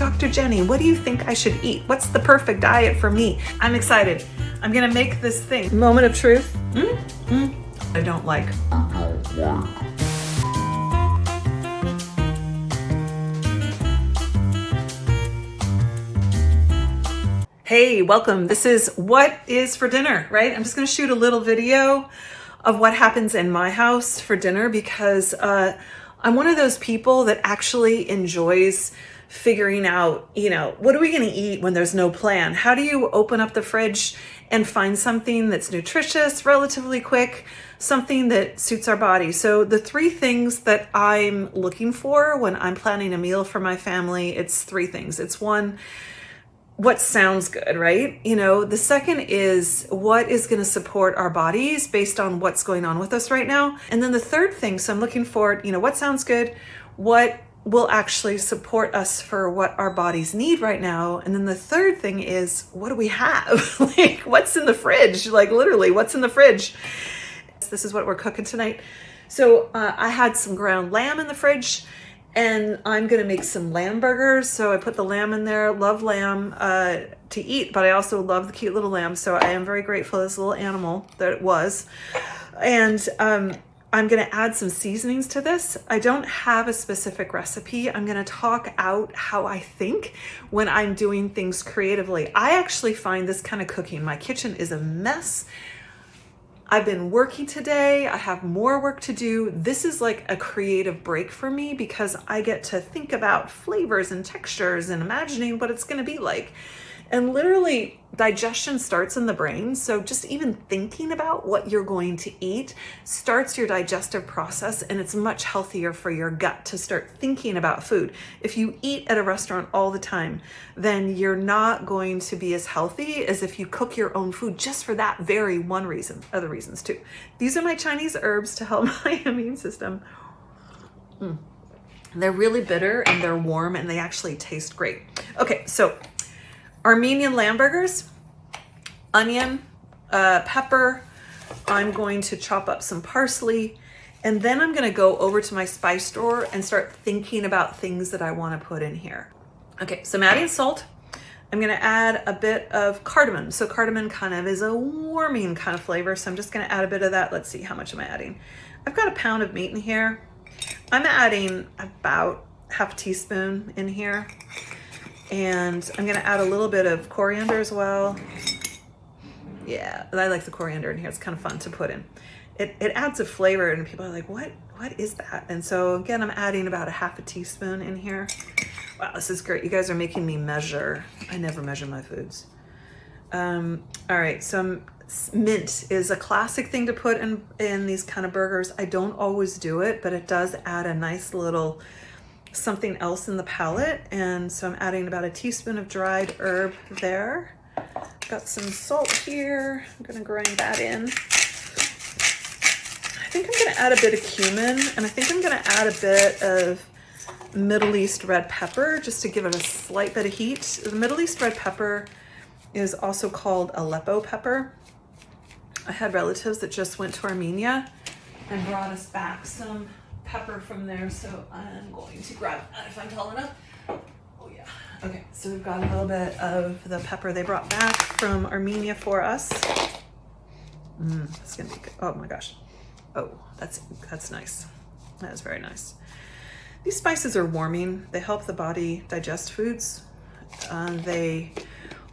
Dr. Jenny, what do you think I should eat? What's the perfect diet for me? I'm excited. I'm gonna make this thing. Moment of truth. I don't like. Hey, welcome. This is what is for dinner, right? I'm just gonna shoot a little video of what happens in my house for dinner because I'm one of those people that actually enjoys figuring out, what are we gonna eat when there's no plan? How do you open up the fridge and find something that's nutritious, relatively quick, something that suits our body? So the three things that I'm looking for when I'm planning a meal for my family, it's three things. It's one, what sounds good, right? The second is what is going to support our bodies based on what's going on with us right now. And then the third thing, so I'm looking for, what sounds good, what will actually support us for what our bodies need right now. And then the third thing is, what do we have? Like, what's in the fridge? Like, literally, what's in the fridge? This is what we're cooking tonight. So I had some ground lamb in the fridge, and I'm gonna make some lamb burgers. So I put the lamb in there, love lamb to eat, but I also love the cute little lamb. So I am very grateful for this little animal that it was. And I'm gonna add some seasonings to this. I don't have a specific recipe. I'm gonna talk out how I think when I'm doing things creatively. I actually find this kind of cooking, my kitchen is a mess. I've been working today. I have more work to do. This is like a creative break for me because I get to think about flavors and textures and imagining what it's going to be like. And literally, digestion starts in the brain. So just even thinking about what you're going to eat starts your digestive process, and it's much healthier for your gut to start thinking about food. If you eat at a restaurant all the time, then you're not going to be as healthy as if you cook your own food, just for that very one reason. Other reasons too. These are my Chinese herbs to help my immune system. They're really bitter and they're warm and they actually taste great. Okay, so Armenian lamb burgers, onion, pepper. I'm going to chop up some parsley, and then I'm going to go over to my spice drawer and start thinking about things that I want to put in here. Okay, so I'm adding salt. I'm going to add a bit of cardamom. So cardamom kind of is a warming kind of flavor, so I'm just going to add a bit of that. Let's see, how much am I adding? I've got a pound of meat in here. I'm adding about half a teaspoon in here. And I'm gonna add a little bit of coriander as well. Yeah, I like the coriander in here. It's kind of fun to put in. It adds a flavor, and people are like, what is that? And so again, I'm adding about a half a teaspoon in here. Wow, this is great. You guys are making me measure. I never measure my foods. All right, so mint is a classic thing to put in these kind of burgers. I don't always do it, but it does add a nice little something else in the palate. And so I'm adding about a teaspoon of dried herb there. Got some salt here. I'm gonna grind that in. I think I'm gonna add a bit of cumin, and I think I'm gonna add a bit of Middle East red pepper just to give it a slight bit of heat. The Middle East red pepper is also called Aleppo pepper. I had relatives that just went to Armenia and brought us back some pepper from there, so I'm going to grab that if I'm tall enough. Oh yeah. Okay, so we've got a little bit of the pepper they brought back from Armenia for us. It's gonna be good. Oh my gosh. Oh, that's nice. That is very nice. These spices are warming. They help the body digest foods. They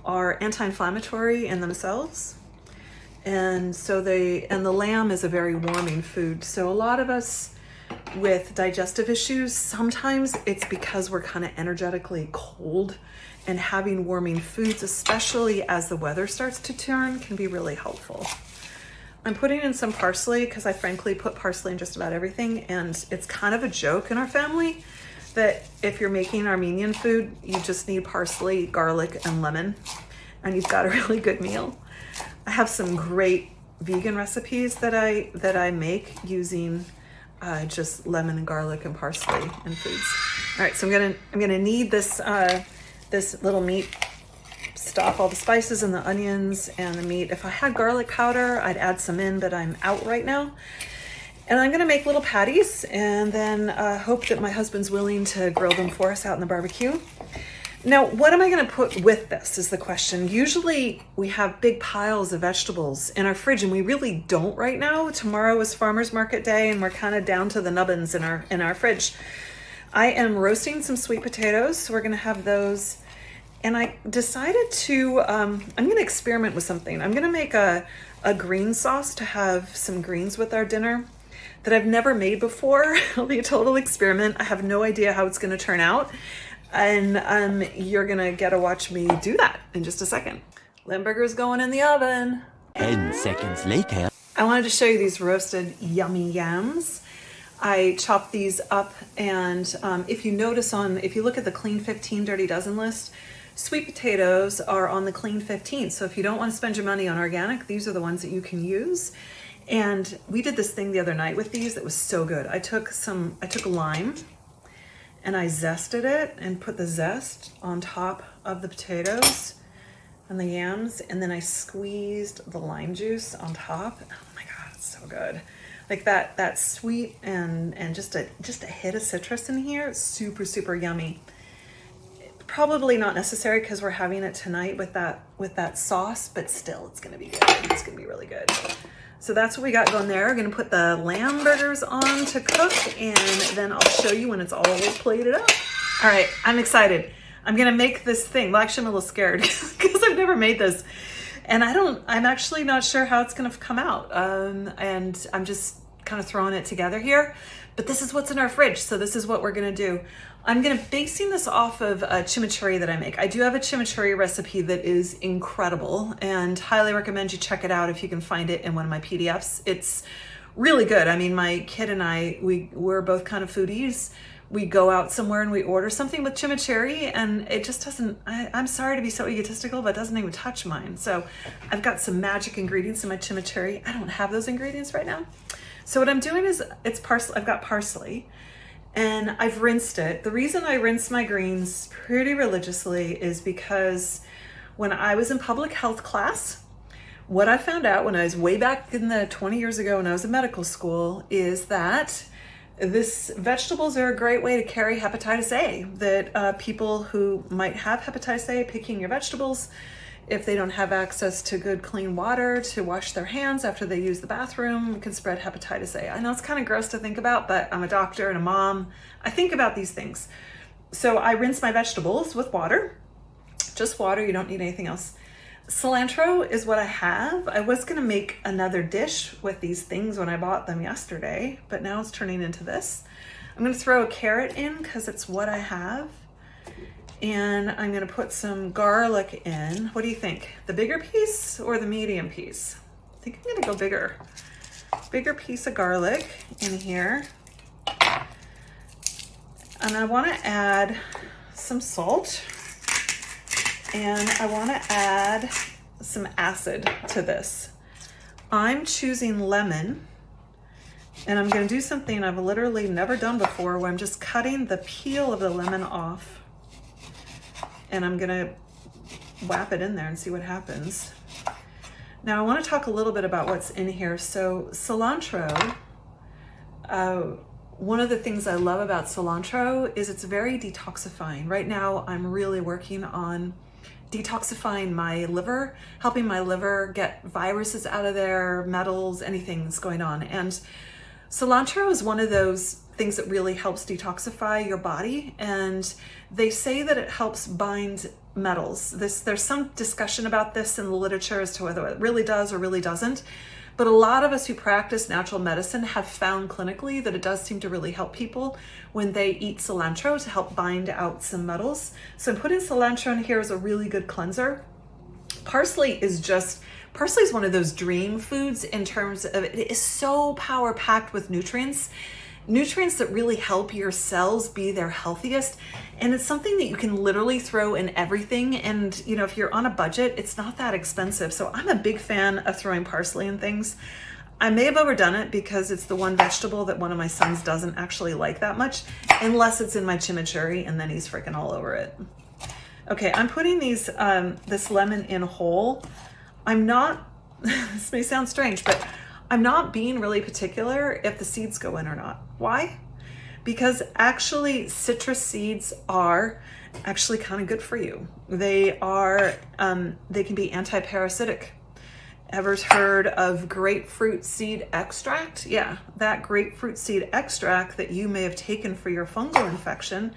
are anti-inflammatory in themselves. And so the lamb is a very warming food. So a lot of us with digestive issues, sometimes it's because we're kind of energetically cold, and having warming foods, especially as the weather starts to turn, can be really helpful. I'm putting in some parsley because I frankly put parsley in just about everything, and it's kind of a joke in our family that if you're making Armenian food, you just need parsley, garlic, and lemon, and you've got a really good meal. I have some great vegan recipes that I make using just lemon and garlic and parsley and foods. All right, so I'm gonna knead this this little meat, stuff all the spices and the onions and the meat. If I had garlic powder, I'd add some in, but I'm out right now. And I'm gonna make little patties and then hope that my husband's willing to grill them for us out in the barbecue. Now, what am I going to put with this is the question. Usually we have big piles of vegetables in our fridge, and we really don't right now. Tomorrow is farmer's market day, and we're kind of down to the nubbins in our fridge. I am roasting some sweet potatoes, so we're going to have those. And I decided to, I'm going to experiment with something. I'm going to make a green sauce to have some greens with our dinner that I've never made before. It'll be a total experiment. I have no idea how it's going to turn out. And you're gonna get to watch me do that in just a second. Limburger's going in the oven. 10 seconds later. I wanted to show you these roasted yummy yams. I chopped these up, and if you look at the Clean 15 Dirty Dozen list, sweet potatoes are on the Clean 15. So if you don't want to spend your money on organic, these are the ones that you can use. And we did this thing the other night with these that was so good. I took lime, and I zested it and put the zest on top of the potatoes and the yams, and then I squeezed the lime juice on top. Oh my God, it's so good. Like that sweet and just a hit of citrus in here. It's super, super yummy. Probably not necessary because we're having it tonight with that sauce, but still it's gonna be good. It's gonna be really good. So that's what we got going there. We're gonna put the lamb burgers on to cook, and then I'll show you when it's all plated up. All right, I'm excited. I'm gonna make this thing. Well, actually I'm a little scared because I've never made this. And I'm actually not sure how it's gonna come out. And I'm just kind of throwing it together here. But this is what's in our fridge, so this is what we're gonna do. I'm basing this off of a chimichurri that I make. I do have a chimichurri recipe that is incredible, and highly recommend you check it out if you can find it in one of my PDFs. It's really good. I mean, my kid and I, we're both kind of foodies. We go out somewhere and we order something with chimichurri, and it just doesn't, I'm sorry to be so egotistical, but it doesn't even touch mine. So I've got some magic ingredients in my chimichurri. I don't have those ingredients right now. So what I'm doing is I've got parsley, and I've rinsed it. The reason I rinse my greens pretty religiously is because when I was in public health class, what I found out when I was way back in the 20 years ago when I was in medical school is that vegetables are a great way to carry hepatitis A, that people who might have hepatitis A picking your vegetables, if they don't have access to good clean water to wash their hands after they use the bathroom, can spread hepatitis A. I know it's kind of gross to think about, but I'm a doctor and a mom. I think about these things. So I rinse my vegetables with water, just water, you don't need anything else. Cilantro is what I have. I was gonna make another dish with these things when I bought them yesterday, but now it's turning into this. I'm gonna throw a carrot in because it's what I have. And I'm gonna put some garlic in. What do you think? The bigger piece or the medium piece? I think I'm gonna go bigger. Bigger piece of garlic in here. And I wanna add some salt. And I wanna add some acid to this. I'm choosing lemon. And I'm gonna do something I've literally never done before, where I'm just cutting the peel of the lemon off. And I'm gonna whap it in there and see what happens. Now I wanna talk a little bit about what's in here. So cilantro, one of the things I love about cilantro is it's very detoxifying. Right now I'm really working on detoxifying my liver, helping my liver get viruses out of there, metals, anything that's going on. And cilantro is one of those things that really helps detoxify your body, and they say that it helps bind metals. There's some discussion about this in the literature as to whether it really does or really doesn't, but a lot of us who practice natural medicine have found clinically that it does seem to really help people when they eat cilantro to help bind out some metals. So I'm putting cilantro in here as a really good cleanser. Parsley is one of those dream foods in terms of it is so power packed with nutrients that really help your cells be their healthiest. And it's something that you can literally throw in everything. And you know, if you're on a budget, it's not that expensive. So I'm a big fan of throwing parsley in things. I may have overdone it because it's the one vegetable that one of my sons doesn't actually like that much, unless it's in my chimichurri, and then he's freaking all over it. Okay, I'm putting this lemon in whole. I'm not, this may sound strange, but I'm not being really particular if the seeds go in or not. Why? because actually citrus seeds are actually kind of good for you. They are, they can be anti-parasitic. Ever heard of grapefruit seed extract? Yeah, that grapefruit seed extract that you may have taken for your fungal infection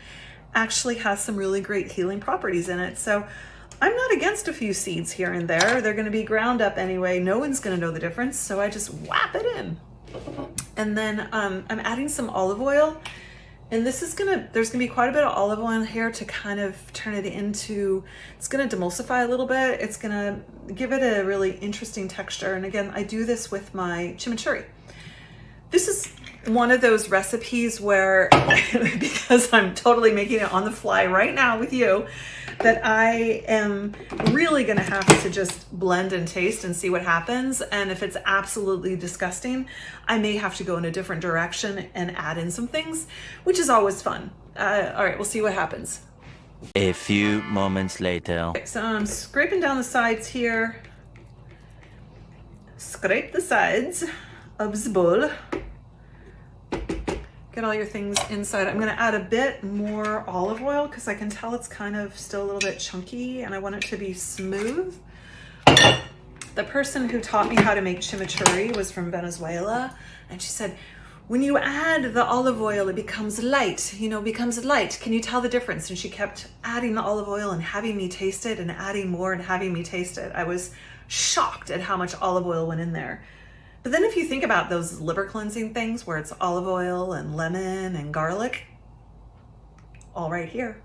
actually has some really great healing properties in it. So I'm not against a few seeds here and there. They're going to be ground up anyway. No one's going to know the difference. So I just whap it in. And then I'm adding some olive oil. And this is there's gonna be quite a bit of olive oil in here to kind of turn it into, it's gonna demulsify a little bit. It's gonna give it a really interesting texture. And again, I do this with my chimichurri. This is one of those recipes where, because I'm totally making it on the fly right now with you, that I am really gonna have to just blend and taste and see what happens. And if it's absolutely disgusting, I may have to go in a different direction and add in some things, which is always fun. All right, we'll see what happens. A few moments later. Okay, so I'm scraping down the sides here. Scrape the sides of the bowl. Get all your things inside. I'm gonna add a bit more olive oil because I can tell it's kind of still a little bit chunky and I want it to be smooth. The person who taught me how to make chimichurri was from Venezuela, and she said, when you add the olive oil, it becomes light, becomes light. Can you tell the difference? And she kept adding the olive oil and having me taste it and adding more and having me taste it. I was shocked at how much olive oil went in there. But then if you think about those liver cleansing things where it's olive oil and lemon and garlic, all right here.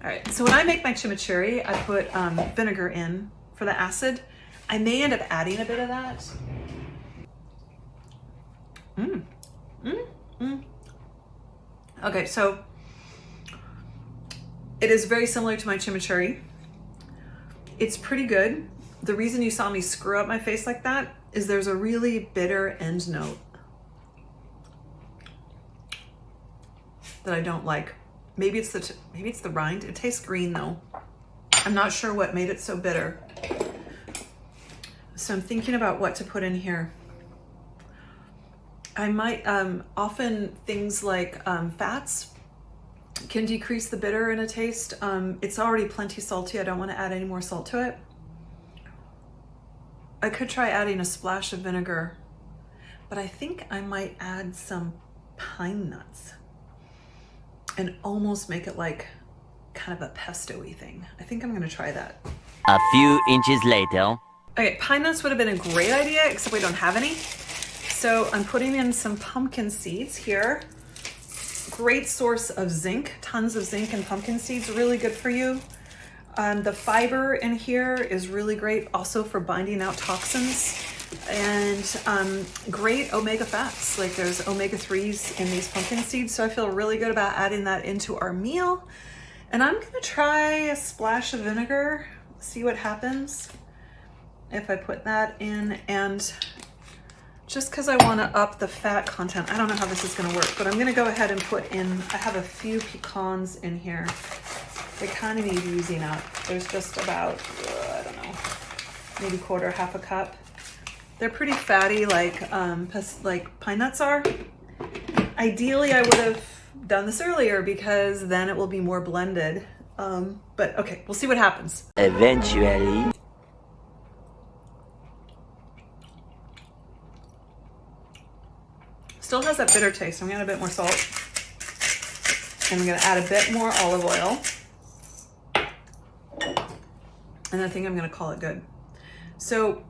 All right, so when I make my chimichurri, I put vinegar in for the acid. I may end up adding a bit of that. Okay, so it is very similar to my chimichurri. It's pretty good. The reason you saw me screw up my face like that is there's a really bitter end note that I don't like. Maybe it's the rind. It tastes green though. I'm not sure what made it so bitter. So I'm thinking about what to put in here. I might, often things like fats can decrease the bitter in a taste. It's already plenty salty. I don't want to add any more salt to it. I could try adding a splash of vinegar, but I think I might add some pine nuts and almost make it like kind of a pesto-y thing. I think I'm going to try that. A few inches later. Okay, pine nuts would have been a great idea, except we don't have any. So I'm putting in some pumpkin seeds here. Great source of zinc, tons of zinc in pumpkin seeds, really good for you. The fiber in here is really great also for binding out toxins, and great omega fats. Like there's omega-3s in these pumpkin seeds, so I feel really good about adding that into our meal. And I'm gonna try a splash of vinegar, see what happens if I put that in, and just because I want to up the fat content, I don't know how this is going to work, but I'm going to go ahead and put in, I have a few pecans in here. They kind of need using up. There's just about, I don't know, maybe half a cup. They're pretty fatty like pine nuts are. Ideally, I would have done this earlier because then it will be more blended. But okay, we'll see what happens. Eventually. Still has that bitter taste. I'm gonna add a bit more salt. And I'm gonna add a bit more olive oil. And I think I'm gonna call it good. So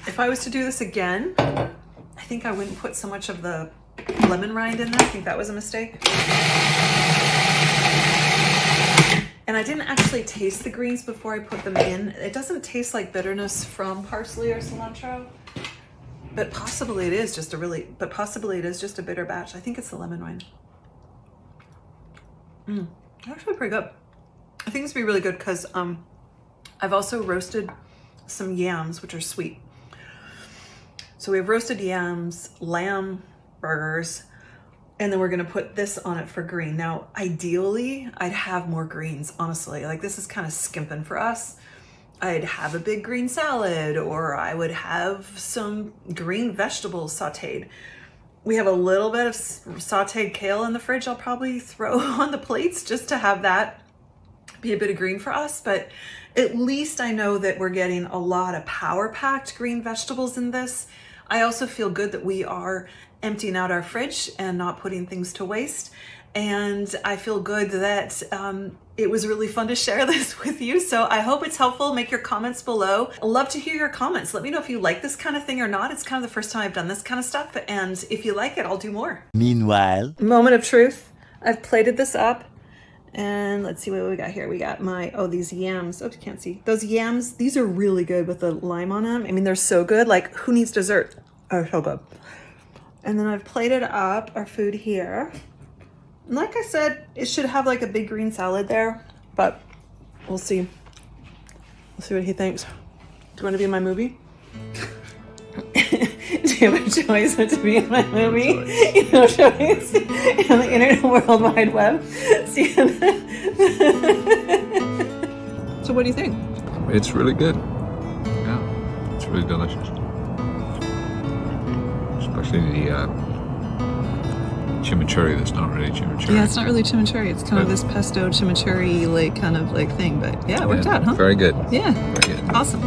if I was to do this again, I think I wouldn't put so much of the lemon rind in there. I think that was a mistake. And I didn't actually taste the greens before I put them in. It doesn't taste like bitterness from parsley or cilantro. But possibly it is just a bitter batch. I think it's the lemon rind. Actually pretty good. I think it's gonna be really good because I've also roasted some yams, which are sweet. So we have roasted yams, lamb burgers. And then we're gonna put this on it for green. Now, ideally, I'd have more greens, honestly. Like this is kind of skimping for us. I'd have a big green salad, or I would have some green vegetables sauteed. We have a little bit of sauteed kale in the fridge I'll probably throw on the plates just to have that be a bit of green for us. But at least I know that we're getting a lot of power-packed green vegetables in this. I also feel good that we are emptying out our fridge and not putting things to waste. And I feel good that it was really fun to share this with you. So I hope it's helpful. Make your comments below. I'd love to hear your comments. Let me know if you like this kind of thing or not. It's kind of the first time I've done this kind of stuff. And if you like it, I'll do more. Meanwhile, Moment of truth. I've plated this up. And let's see what we got here. We got these yams. Oh, you can't see. Those yams, these are really good with the lime on them. I mean, they're so good. Like, who needs dessert? Oh, so good. And then I've plated up our food here. And like I said, it should have like a big green salad there, but we'll see. We'll see what he thinks. Do you want to be in my movie? Do you have a choice what to be in my movie? You know, choice on the internet world wide web. So what do you think? It's really good. Yeah, it's really delicious. Especially the chimichurri that's not really chimichurri. Yeah, it's not really chimichurri. It's kind of this pesto chimichurri like kind of like thing. But yeah, it worked out, huh? Very good. Yeah. Very good. Awesome.